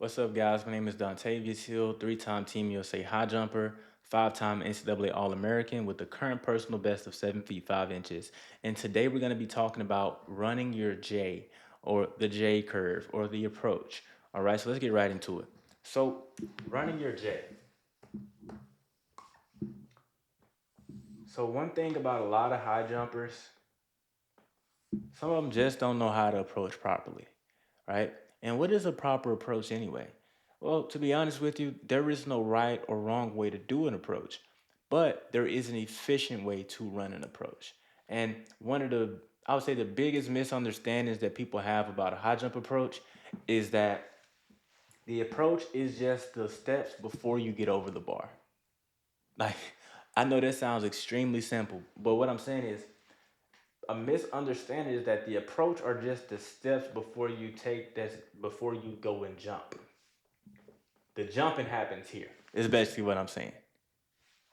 What's up, guys? My name is Dontavious Hill, three-time Team USA high jumper, five-time NCAA All-American with the current personal best of 7 feet 5 inches. And today we're going to be talking about running your J, or the J curve, or the approach. All right, so let's get right into it. So, running your J. So, one thing about a lot of high jumpers, some of them just don't know how to approach properly, right? And what is a proper approach anyway? Well, to be honest with you, there is no right or wrong way to do an approach, but there is an efficient way to run an approach. And one of the, I would say, the biggest misunderstandings that people have about a high jump approach is that the approach is just the steps before you get over the bar. Like, I know that sounds extremely simple, but what I'm saying is a misunderstanding is that the approach are just the steps before you take that before you go and jump. The jumping happens here. Is basically what I'm saying.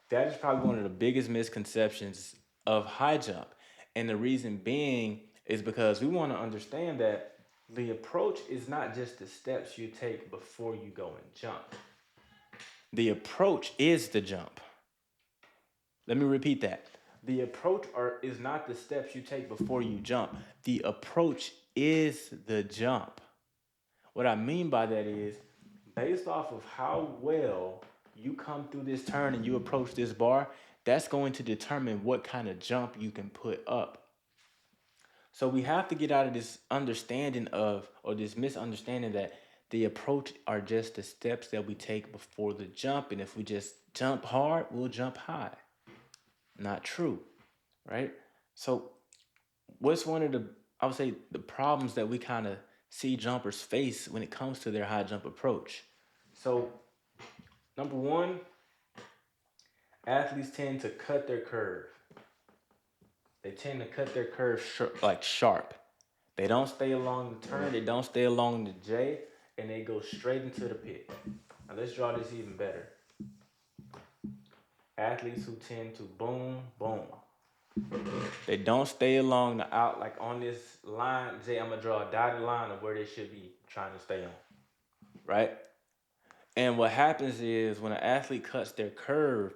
That is probably one of the biggest misconceptions of high jump. And the reason being is because we want to understand that the approach is not just the steps you take before you go and jump. The approach is the jump. Let me repeat that. The approach is not the steps you take before you jump. The approach is the jump. What I mean by that is based off of how well you come through this turn and you approach this bar, that's going to determine what kind of jump you can put up. So we have to get out of this understanding of, or this misunderstanding that the approach are just the steps that we take before the jump. And if we just jump hard, we'll jump high. Not true, right? So what's one of the, I would say, the problems that we kind of see jumpers face when it comes to their high jump approach? So number one, athletes tend to cut their curve. They tend to cut their curve like sharp. They don't stay along the turn, they don't stay along the J, and they go straight into the pit. Now let's draw this even better. Athletes who tend to boom, boom. They don't stay along the out, like on this line. Say I'm gonna draw a dotted line of where they should be trying to stay on, right? And what happens is when an athlete cuts their curve,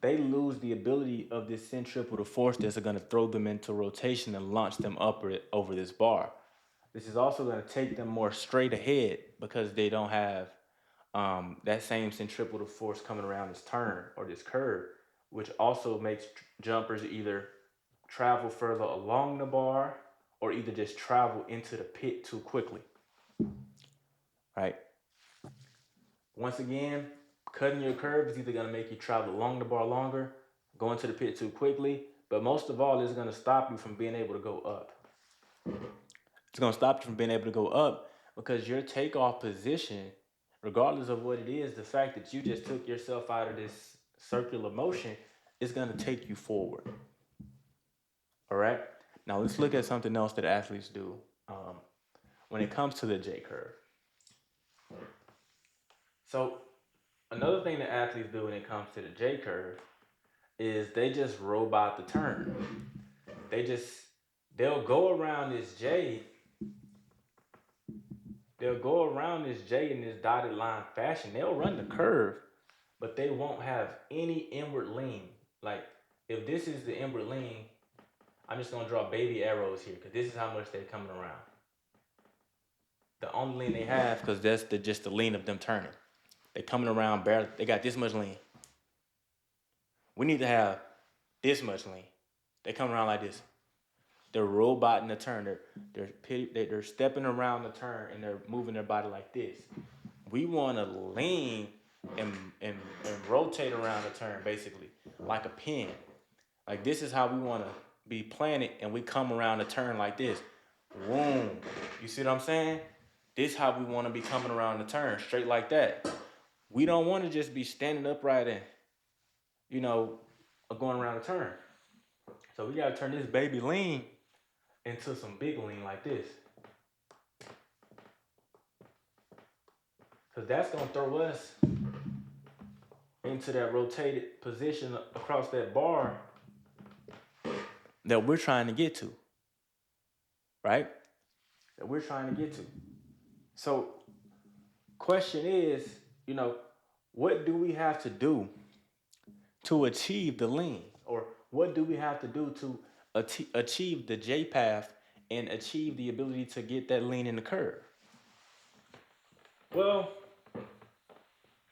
they lose the ability of this centripetal force that's going to throw them into rotation and launch them upward over this bar. This is also going to take them more straight ahead because they don't have that same centripetal force coming around this turn or this curve, which also makes jumpers either travel further along the bar or either just travel into the pit too quickly, right? Once again, cutting your curve is either going to make you travel along the bar longer, go into the pit too quickly, but most of all, it's going to stop you from being able to go up. It's going to stop you from being able to go up because your takeoff position, regardless of what it is, the fact that you just took yourself out of this circular motion is going to take you forward. All right? Now, let's look at something else that athletes do when it comes to the J curve. So, another thing that athletes do when it comes to the J curve is they just robot the turn. They just they'll go around this J. They'll go around this J in this dotted line fashion. They'll run the curve, but they won't have any inward lean. Like if this is the inward lean, I'm just gonna draw baby arrows here because this is how much they're coming around. The only lean they have, because that's just the lean of them turning. They coming around barely. They got this much lean. We need to have this much lean. They come around like this. They're roboting the turn. They're stepping around the turn and they're moving their body like this. We want to lean and rotate around the turn basically like a pin. Like this is how we want to be planted, and we come around the turn like this. Boom. You see what I'm saying? This is how we want to be coming around the turn, straight like that. We don't want to just be standing upright and, you know, going around the turn. So we got to turn this baby lean into some big lean like this. Because that's going to throw us into that rotated position across that bar that we're trying to get to. Right? That we're trying to get to. So Question is, you know, what do we have to do to achieve the lean? Or what do we have to do to achieve the J path and achieve the ability to get that lean in the curve? Well,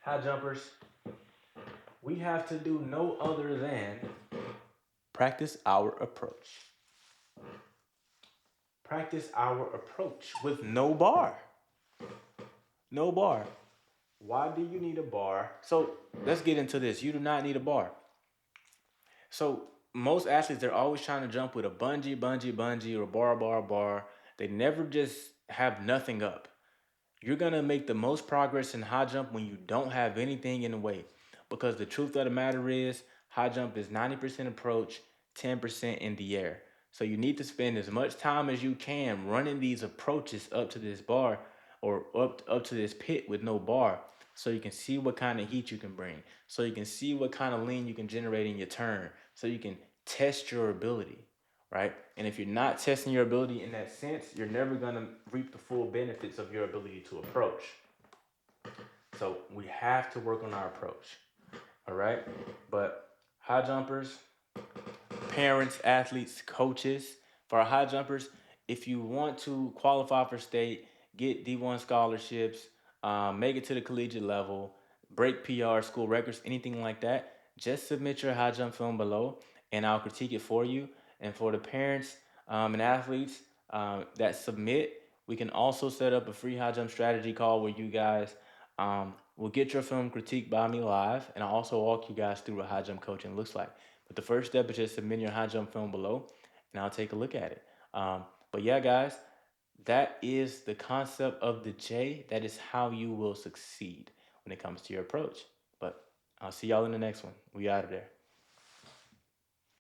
high jumpers, we have to do no other than practice our approach. Practice our approach with no bar. No bar. Why do you need a bar? So let's get into this. You do not need a bar. So most athletes, they're always trying to jump with a bungee, or bar. They never just have nothing up. You're gonna make the most progress in high jump when you don't have anything in the way. Because the truth of the matter is, high jump is 90% approach, 10% in the air. So you need to spend as much time as you can running these approaches up to this bar or up to this pit with no bar, so you can see what kind of heat you can bring, so you can see what kind of lean you can generate in your turn, so you can test your ability, right? And if you're not testing your ability in that sense, you're never gonna reap the full benefits of your ability to approach. So we have to work on our approach, all right? But high jumpers, parents, athletes, coaches, for our high jumpers, if you want to qualify for state, get D1 scholarships, make it to the collegiate level, break PR, school records, anything like that, just submit your high jump film below and I'll critique it for you. And for the parents and athletes that submit, we can also set up a free high jump strategy call where you guys will get your film critiqued by me live, and I'll also walk you guys through what high jump coaching looks like. But the first step is just submit your high jump film below, and I'll take a look at it. But yeah, guys, that is the concept of the J. That is how you will succeed when it comes to your approach. But I'll see y'all in the next one. We out of there.